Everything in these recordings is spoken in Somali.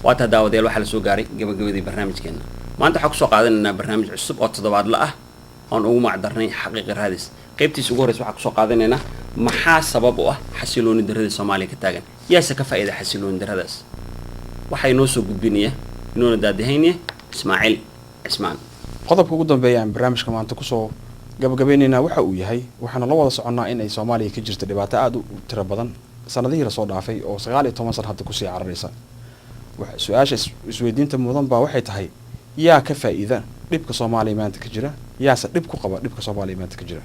waata daawadeel waxa la soo gaaray gabagabadii barnaamijkeena maanta waxa ku soo qaadanaynaa barnaamij cusub oo toddobaadle ah oon ugu macdarnay xaqiiqi raadis qaybtiisa ugu horeysa waxa ku soo qaadanaynaa maxaa sabab u ah xasilooni darrada Soomaaliya ka taagan yaasa ka faa'iido xasilooni darradaas waxa inoo soo gudbinaya inoo daadahaynaya Ismaaciil Cismaan qodobka ugu dambeeya barnaamijka maanta ku soo gabagabeynayna waxa uu yahay waxaana la wada soconaa in ay Soomaaliya ka jirto dhibaato aad u tiro badan sanadihii la soo dhaafay oo 19 sano hadda ku sii cararaysa waxa su'aasha isweydiinta mudan baa waxay tahay yaa ka faa'iida dhibka Soomaaliya maanta ka jira yaasa dhib ku qaba dhibka Soomaaliya maanta ka jira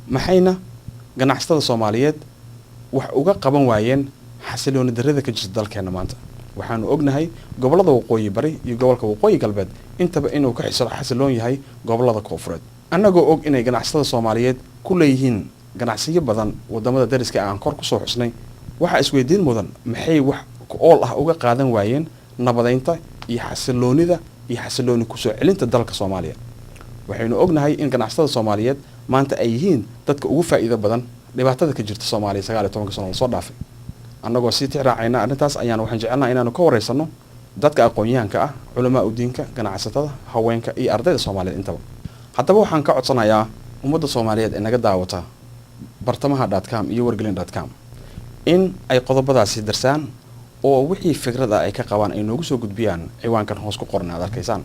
maxayna ganacsatada Soomaaliyeed wax uga qaban waayeen xasilooni darrada ka jirta dalkeena maanta waxaanu ognahay gobolada waqooyi bari iyo gobolka waqooyi galbeed intaba inuu ka xasiloon yahay gobolada koonfureed annagoo og inay ganacsatada Soomaaliyeed ku leeyihiin ganacsiyo badan wadamada dariska aan kor ku soo xusnay waxa isweydiin mudan maxay wax ku ool ah uga qaadan waayeen nabadeynta iyo xasilooni ku soo celinta dalka Soomaaliya waxaynu ognahay in ganacsatada Soomaaliyeed maanta ay yihiin dadka ugu faa'iido badan dhibaatada ka jirta Soomaaliya 19 sano soo dhaafay annagoo si tixraacayna arrintaas ayaan waxaan jecelnahay inaanu ka wareysano dadka aqoon-yahanka ah culamaa u diinka ganacsatada haweenka iyo ardayda Soomaaliyeed intaba haddaba waxaan ka codsanayaa ummadda Soomaaliyeed ee naga daawata bartamaha.com iyo wargelin.com in ay qodobadaasi darsaan oo wixii fikrad ah ay ka qabaan ay noogu soo gudbiyaan ciwaankan hoos ku qoran aad arkaysaan